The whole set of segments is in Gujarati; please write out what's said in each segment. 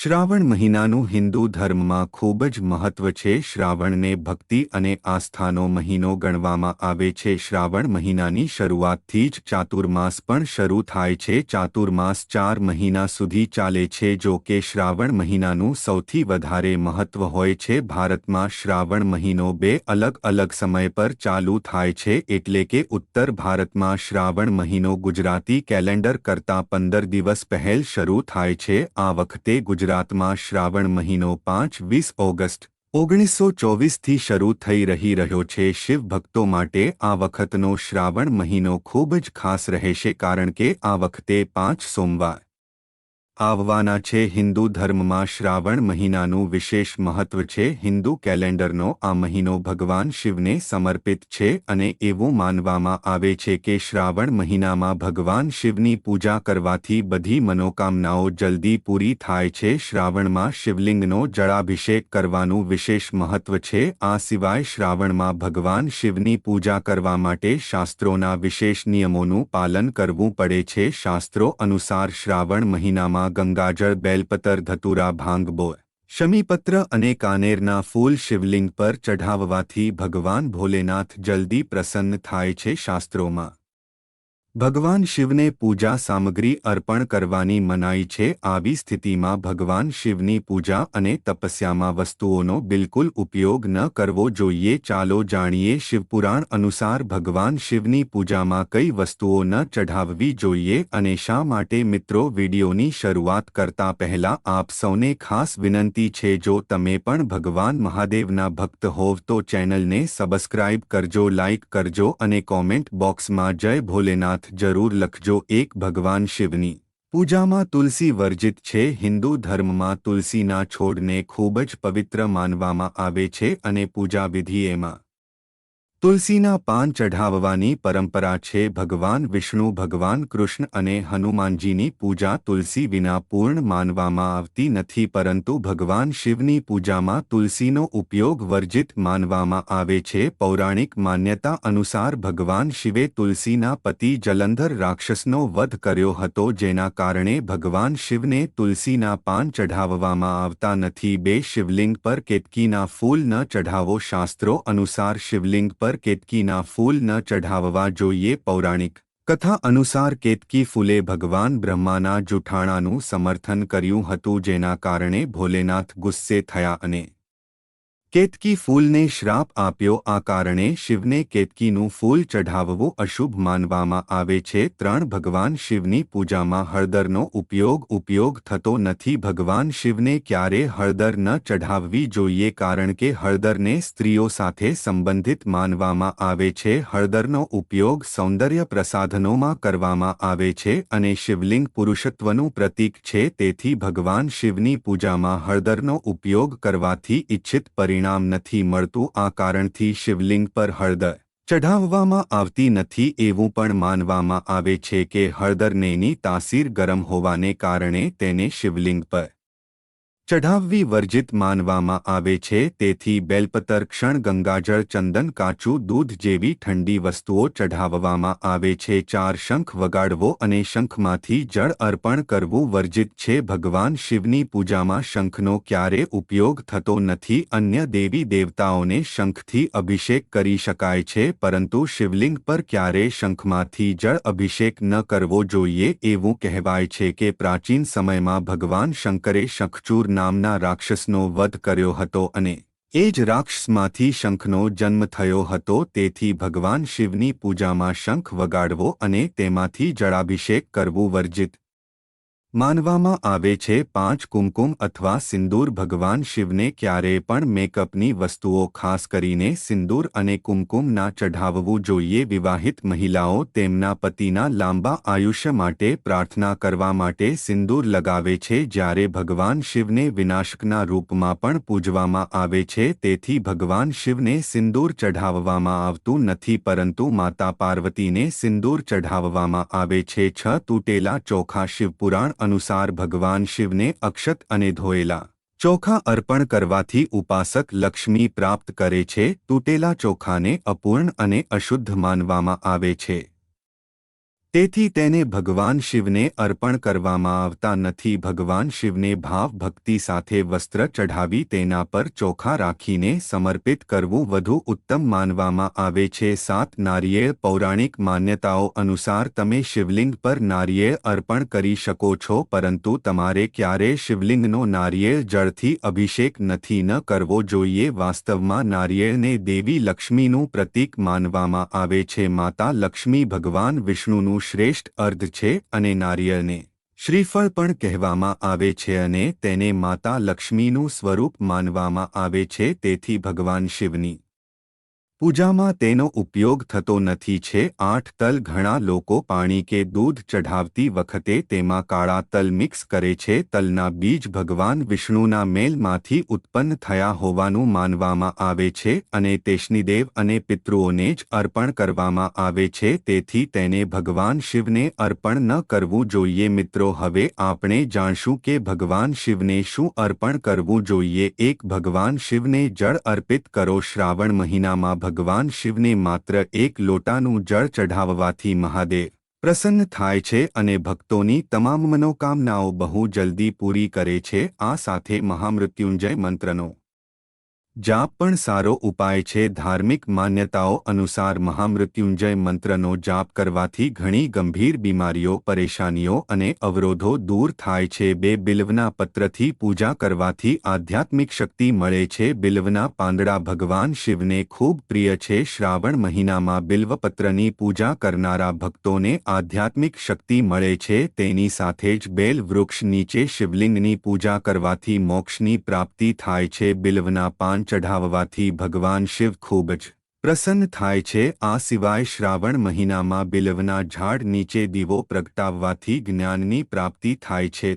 શ્રાવણ મહિનાનું હિન્દુ ધર્મમાં ખૂબ જ મહત્વ છે. શ્રાવણને ભક્તિ અને આસ્થાનો મહિનો ગણવામાં આવે છે. શ્રાવણ મહિનાની શરૂઆતથી જ ચાતુર્માસ પણ શરૂ થાય છે. ચાતુર્માસ 4 મહિના સુધી ચાલે છે. જો કે શ્રાવણ મહિનાનું સૌથી વધારે મહત્વ હોય છે. ભારતમાં શ્રાવણ મહિનો બે અલગ અલગ સમય પર ચાલુ થાય છે, એટલે કે ઉત્તર ભારતમાં શ્રાવણ મહિનો ગુજરાતી કેલેન્ડર કરતાં 15 દિવસ પહેલ શરૂ થાય છે. આ વખતે ગુજરાતમાં શ્રાવણ મહિનો 5-20 ઓગસ્ટ 1924થી શરૂ થઈ રહ્યો છે. શિવ ભક્તો માટે આ વખતનો શ્રાવણ મહિનો ખૂબ જ ખાસ રહેશે, કારણ કે આ વખતે 5 સોમવાર આવવાના છે. હિન્દુ ધર્મમાં શ્રાવણ મહિનાનું વિશેષ મહત્વ છે. હિન્દુ કેલેન્ડરનો આ મહિનો ભગવાન શિવને સમર્પિત છે અને એવું માનવામાં આવે છે કે શ્રાવણ મહિનામાં ભગવાન શિવની પૂજા કરવાથી બધી મનોકામનાઓ જલ્દી પૂરી થાય છે. શ્રાવણમાં શિવલિંગનો જળાભિષેક કરવાનું વિશેષ મહત્વ છે. આ સિવાય શ્રાવણમાં ભગવાન શિવની પૂજા કરવા માટે શાસ્ત્રોના વિશેષ નિયમોનું પાલન કરવું પડે છે. શાસ્ત્રો અનુસાર શ્રાવણ મહિનામાં ગંગાજળ, બેલપત્ર, ધતુરા, ભાંગ, બોર, શમીપત્ર અને કાનેરના ફૂલ શિવલિંગ પર ચઢાવવાથી ભગવાન ભોલેનાથ જલ્દી પ્રસન્ન થાય છે. શાસ્ત્રોમાં ભગવાન શિવને પૂજા સામગ્રી અર્પણ કરવાની મનાઈ છે. આવી સ્થિતિમાં ભગવાન શિવની પૂજા અને તપસ્યામાં વસ્તુઓનો બિલકુલ ઉપયોગ ન કરવો જોઈએ. ચાલો જાણીએ શિવપુરાણ અનુસાર ભગવાન શિવની પૂજામાં કઈ વસ્તુઓ ન ચઢાવવી જોઈએ અને શા માટે. મિત્રો, વિડીયોની શરૂઆત કરતા પહેલા આપ સૌને ખાસ વિનંતી છે, જો તમે પણ ભગવાન મહાદેવના ભક્ત હોવ તો ચેનલને સબસ્ક્રાઇબ કરજો, લાઇક કરજો અને કોમેન્ટ બોક્સમાં જય ભોલેનાથ જરૂર લખજો. એક, ભગવાન શિવની પૂજામાં તુલસી વર્જિત છે. હિન્દુ ધર્મમાં તુલસીના છોડને ખૂબ જ પવિત્ર માનવામાં આવે છે અને પૂજા વિધિ એમાં તુલસીના પાન ચઢાવવાની પરંપરા છે. ભગવાન વિષ્ણુ, ભગવાન કૃષ્ણ અને હનુમાનજીની પૂજા તુલસી વિના પૂર્ણ માનવામાં આવતી નથી, પરંતુ ભગવાન શિવની પૂજામાં તુલસીનો ઉપયોગ વર્જિત માનવામાં આવે છે. પૌરાણિક માન્યતા અનુસાર ભગવાન શિવે તુલસીના પતિ જલંધર રાક્ષસનો વધ કર્યો હતો, જેના કારણે ભગવાન શિવને તુલસીના પાન ચઢાવવામાં આવતા નથી. 2, શિવલિંગ પર કેતકીના ફૂલ ન ચઢાવો. શાસ્ત્રો અનુસાર શિવલિંગ પર કેતકીના ફૂલ ન ચઢાવવા જોઈએ. પૌરાણિક કથા અનુસાર કેતકી ફૂલે ભગવાન બ્રહ્માના જૂઠાણાનું સમર્થન કર્યું હતું, જેના કારણે ભોલેનાથ ગુસ્સે થયા અને કેતકી ફૂલને શ્રાપ આપ્યો. આ કારણે શિવને કેતકીનું ફૂલ ચઢાવવું અશુભ માનવામાં આવે છે. 3, ભગવાન શિવની પૂજામાં હળદરનો ઉપયોગ થતો નથી. ભગવાન શિવને ક્યારે હળદર ન ચઢાવવી જોઈએ, કારણ કે હળદરને સ્ત્રીઓ સાથે સંબંધિત માનવામાં આવે છે. હળદરનો ઉપયોગ સૌંદર્ય પ્રસાધનોમાં કરવામાં આવે છે અને શિવલિંગ પુરુષત્વનું પ્રતીક છે. તેથી ભગવાન શિવની પૂજામાં હળદરનો ઉપયોગ કરવાથી ઇચ્છિત પરિણામ નથી મળતું. આ કારણથી શિવલિંગ પર હળદર ચઢાવવામાં આવતી નથી. એવું પણ માનવામાં આવે છે કે હળદરનેની તાસીર ગરમ હોવાને કારણે તેને શિવલિંગ પર ચઢાવવી વર્જિત માનવામાં આવે છે. તેથી બેલપત્ર, ક્ષણ, ગંગાજળ, ચંદન, કાચું દૂધ જેવી ઠંડી વસ્તુઓ ચઢાવવામાં આવે છે. 4, શંખ વગાડવો અને શંખમાંથી જળ અર્પણ કરવું વર્જિત છે. ભગવાન શિવની પૂજામાં શંખનો ક્યારે ઉપયોગ થતો નથી. અન્ય દેવી દેવતાઓને શંખથી અભિષેક કરી શકાય છે, પરંતુ શિવલિંગ પર ક્યારે શંખમાંથી જળ અભિષેક ન કરવો જોઈએ. એવું કહેવાય છે કે પ્રાચીન સમયમાં ભગવાન શંકરે શંખચૂર નામના રાક્ષસનો વધ કર્યો હતો અને એ જ રાક્ષસમાંથી શંખનો જન્મ થયો હતો. તેથી ભગવાન શિવની પૂજામાં શંખ વગાડવો અને તેમાંથી જળાભિષેક કરવું વર્જિત માનવામાં આવે છે. 5, કુમકુમ અથવા સિંદૂર. ભગવાન શિવને ક્યારેય પણ મેકઅપની વસ્તુઓ, ખાસ કરીને સિંદૂર અને કુમકુમ ના ચઢાવવું જોઈએ. વિવાહિત મહિલાઓ તેમના પતિના લાંબા આયુષ્ય માટે પ્રાર્થના કરવા માટે સિંદૂર લગાવે છે. જ્યારે ભગવાન શિવને વિનાશકના રૂપમાં પણ પૂજવામાં આવે છે, તેથી ભગવાન શિવને સિંદૂર ચઢાવવામાં આવતું નથી, પરંતુ માતા પાર્વતીને સિંદૂર ચઢાવવામાં આવે છે. 6, તૂટેલા ચોખા. શિવપુરાણ અનુસાર ભગવાન શિવને અક્ષત અને ધોયેલા ચોખા અર્પણ કરવાથી ઉપાસક લક્ષ્મી પ્રાપ્ત કરે છે. તૂટેલા ચોખાને અપૂર્ણ અને અશુદ્ધ માનવામાં આવે છે. તેથી તેને ભગવાન શિવને અર્પણ કરવામાં આવતા નથી. ભગવાન શિવને ભાવ ભક્તિ સાથે વસ્ત્ર ચઢાવી તેના પર ચોખા રાખીને સમર્પિત કરવું વધુ ઉત્તમ માનવામાં આવે છે. 7 નારિયેળ. પૌરાણિક માન્યતાઓ અનુસાર તમે શિવલિંગ પર નારિયેળ અર્પણ કરી શકો છો, પરંતુ તમારે ક્યારેય શિવલિંગનો નારિયેળ જળથી અભિષેક નથી ન કરવો જોઈએ. વાસ્તવમાં નારિયેળને દેવી લક્ષ્મીનું પ્રતીક માનવામાં આવે છે. માતા લક્ષ્મી ભગવાન વિષ્ણુનું શ્રેષ્ઠ અર્ધ છે અને નારિયેળને શ્રીફળ પણ કહેવામાં આવે છે અને તેને માતા લક્ષ્મીનું સ્વરૂપ માનવામાં આવે છે. તેથી ભગવાન શિવની પૂજામાં તેનો ઉપયોગ થતો નથી છે. 8 તલ. ઘણા લોકો પાણી કે દૂધ ચઢાવતી વખતે તેમાં કાળા તલ મિક્સ કરે છે. તલના બીજ ભગવાન વિષ્ણુના મેલમાંથી ઉત્પન્ન થયા હોવાનું માનવામાં આવે છે અને તે શનિદેવ અને પિતૃઓને જ અર્પણ કરવામાં આવે છે. તેથી તેને ભગવાન શિવને અર્પણ ન કરવું જોઈએ. મિત્રો, હવે આપણે જાણશું કે ભગવાન શિવને શું અર્પણ કરવું જોઈએ. 1. ભગવાન શિવને જળ અર્પિત કરો. શ્રાવણ મહિનામાં ભગવાન શિવને માત્ર 1 લોટાનું જળ ચઢાવવાથી મહાદેવ પ્રસન્ન થાય છે અને ભક્તોની તમામ મનોકામનાઓ બહુ જલ્દી પૂરી કરે છે. આ સાથે મહામૃત્યુંજય મંત્રનો જાપ પણ સારો ઉપાય છે. ધાર્મિક માન્યતાઓ અનુસાર મહામૃત્યુંજય મંત્રનો જાપ કરવાથી ઘણી ગંભીર બીમારીઓ, પરેશાનીઓ અને અવરોધો દૂર થાય છે. 2. બિલ્વના પત્રથી પૂજા કરવાથી આધ્યાત્મિક શક્તિ મળે છે. બિલ્વના પાંદડા ભગવાન શિવને ખૂબ પ્રિય છે. શ્રાવણ મહિનામાં બિલ્વપત્રની પૂજા કરનારા ભક્તોને આધ્યાત્મિક શક્તિ મળે છે. તેની સાથે જ બેલ વૃક્ષ નીચે શિવલિંગની પૂજા કરવાથી મોક્ષની પ્રાપ્તિ થાય છે. બિલ્વના પાન ચઢાવવાથી ભગવાન શિવ ખૂબ જ પ્રસન્ન થાય છે. આ સિવાય શ્રાવણ મહિનામાં બિલ્વના ઝાડ નીચે દીવો પ્રગટાવવાથી જ્ઞાનની પ્રાપ્તિ થાય છે.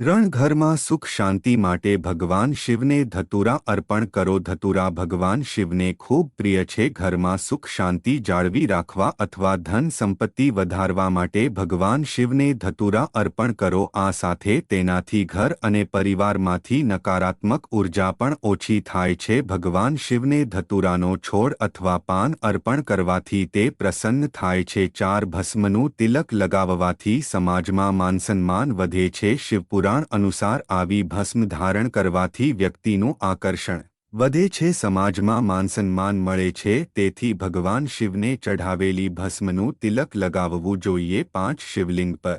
રણઘરમાં સુખ શાંતિ માટે ભગવાન શિવને ધતુરા અર્પણ કરો. ધતુરા ભગવાન શિવને ખૂબ પ્રિય છે. ઘરમાં સુખ શાંતિ જાળવી રાખવા અથવા ધન સંપત્તિ વધારવા માટે ભગવાન શિવને ધતુરા અર્પણ કરો. આ સાથે તેનાથી ઘર અને પરિવારમાંથી નકારાત્મક ઉર્જા પણ ઓછી થાય છે. ભગવાન શિવને ધતુરાનો છોડ અથવા પાન અર્પણ કરવાથી તે પ્રસન્ન થાય છે. 4. ભસ્મનું તિલક લગાવવાથી સમાજમાં માનસન્માન વધે છે. શિવપુરાણ અનુસાર આવી ભસ્મ ધારણ કરવાથી વ્યક્તિનું આકર્ષણ વધે છે, સમાજમાં માનસન્માન મળે છે. તેથી ભગવાન શિવને ચઢાવેલી ભસ્મનું તિલક લગાવવું જોઈએ. 5. શિવલિંગ પર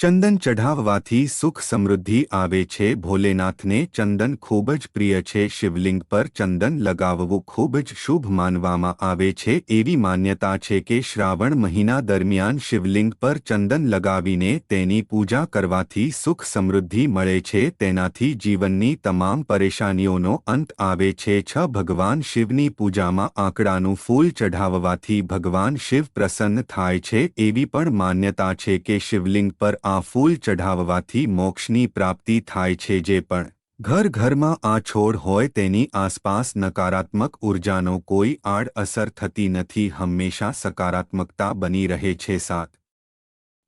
ચંદન ચઢાવવાથી સુખ સમૃદ્ધિ આવે છે. ભોલેનાથને ચંદન ખૂબ જ પ્રિય છે. શિવલિંગ પર ચંદન લગાવવું ખૂબ જ શુભ માનવામાં આવે છે. એવી માન્યતા છે કે શ્રાવણ મહિના દરમિયાન શિવલિંગ પર ચંદન લગાવીને તેની પૂજા કરવાથી સુખ સમૃદ્ધિ મળે છે. તેનાથી જીવનની તમામ પરેશાનીઓનો અંત આવે છે. 6. ભગવાન શિવની પૂજામાં આંકડાનું ફૂલ ચઢાવવાથી ભગવાન શિવ પ્રસન્ન થાય છે. એવી પણ માન્યતા છે કે શિવલિંગ પર આ ફૂલ ચઢાવવાથી મોક્ષની પ્રાપ્તિ થાય છે. જે પણ ઘરમાં આ છોડ હોય તેની આસપાસ નકારાત્મક ઉર્જાનો કોઈ આડ અસર થતી નથી, હંમેશા સકારાત્મકતા બની રહે છે. 7.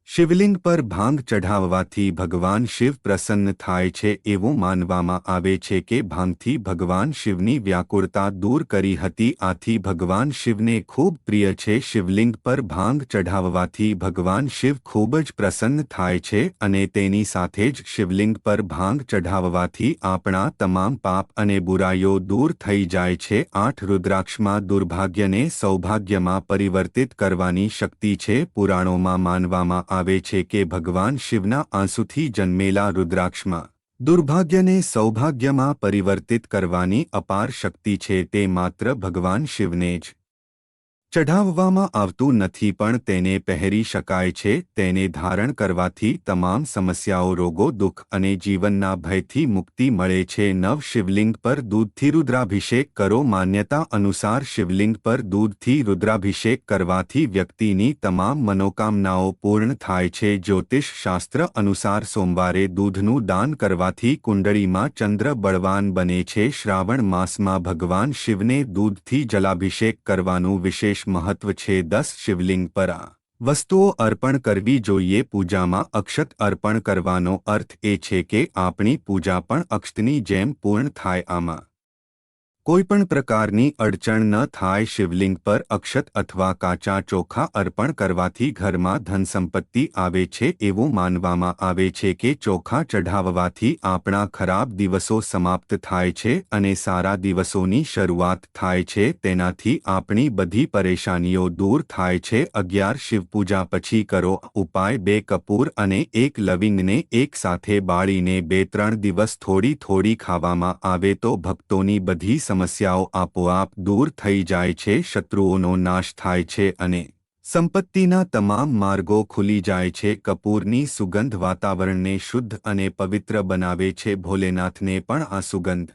શિવલિંગ પર ભાંગ ચઢાવવાથી ભગવાન શિવ પ્રસન્ન થાય છે. એવું માનવામાં આવે છે કે ભાંગથી ભગવાન શિવની વ્યાકુળતા દૂર કરી હતી. આથી ભગવાન શિવને ખૂબ પ્રિય છે. શિવલિંગ પર ભાંગ ચઢાવવાથી ભગવાન શિવ ખૂબ જ પ્રસન્ન થાય છે અને તેની સાથે જ શિવલિંગ પર ભાંગ ચઢાવવાથી આપણા તમામ પાપ અને બુરાઈઓ દૂર થઈ જાય છે. 8. રુદ્રાક્ષમાં દુર્ભાગ્યને સૌભાગ્યમાં પરિવર્તિત કરવાની શક્તિ છે. પુરાણોમાં માનવામાં આવે છે કે ભગવાન શિવના આંસુથી જન્મેલા રુદ્રાક્ષમાં દુર્ભાગ્યને સૌભાગ્યમાં પરિવર્તિત કરવાની અપાર શક્તિ છે. તે માત્ર ભગવાન શિવને જ ચઢાવવામાં આવતું નથી પણ તેને પહેરી શકાય છે. તેને ધારણ કરવાથી તમામ સમસ્યાઓ, રોગો, દુઃખ અને જીવનના ભયથી મુક્તિ મળે છે. 9. શિવલિંગ પર દૂધથી રુદ્રાભિષેક કરો. માન્યતા અનુસાર શિવલિંગ પર દૂધથી રુદ્રાભિષેક કરવાથી વ્યક્તિની તમામ મનોકામનાઓ પૂર્ણ થાય છે. જ્યોતિષ શાસ્ત્ર અનુસાર સોમવારે દૂધનું દાન કરવાથી કુંડળીમાં ચંદ્ર બળવાન બને છે. શ્રાવણ માસમાં ભગવાન શિવને દૂધથી જલાભિષેક કરવાનું વિશેષ મહત્વ છે. 10. શિવલિંગ પર આ વસ્તુઓ અર્પણ કરવી જોઈએ. પૂજામાં અક્ષત અર્પણ કરવાનો અર્થ એ છે કે આપણી પૂજા પણ અક્ષતની જેમ પૂર્ણ થાય. આમાં કોઈપણ પ્રકારની અડચણ ન થાય. શિવલિંગ પર અક્ષત અથવા કાચા ચોખા અર્પણ કરવાથી ઘરમાં ધન સંપત્તિ આવે છે. એવું માનવામાં આવે છે કે ચોખા ચઢાવવાથી આપણા ખરાબ દિવસો સમાપ્ત થાય છે અને સારા દિવસોની શરૂઆત થાય છે. તેનાથી આપણી બધી પરેશાનીઓ દૂર થાય છે. 11 શિવપૂજા પછી કરો ઉપાય. 2 કપૂર અને 1 લવિંગને એક સાથે બાળીને 2-3 દિવસ થોડી થોડી ખાવામાં આવે તો ભક્તોની બધી સમસ્યાઓ આપોઆપ દૂર થઈ જાય છે. શત્રુઓનો નાશ થાય છે અને સંપત્તિના તમામ માર્ગો ખુલી જાય છે. કપૂરની સુગંધ વાતાવરણને શુદ્ધ અને પવિત્ર બનાવે છે. ભોલેનાથને પણ આ સુગંધ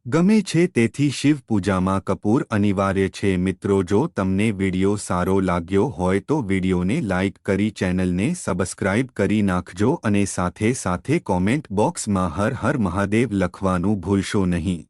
ગમે છે. તેથી શિવ પૂજામાં કપૂર અનિવાર્ય છે. મિત્રો, જો તમને વિડિયો સારો લાગ્યો હોય તો વિડિયોને લાઇક કરી ચેનલને સબસ્ક્રાઇબ કરી નાખજો અને સાથે સાથે કોમેન્ટ બોક્સમાં હર હર મહાદેવ લખવાનું ભૂલશો નહીં.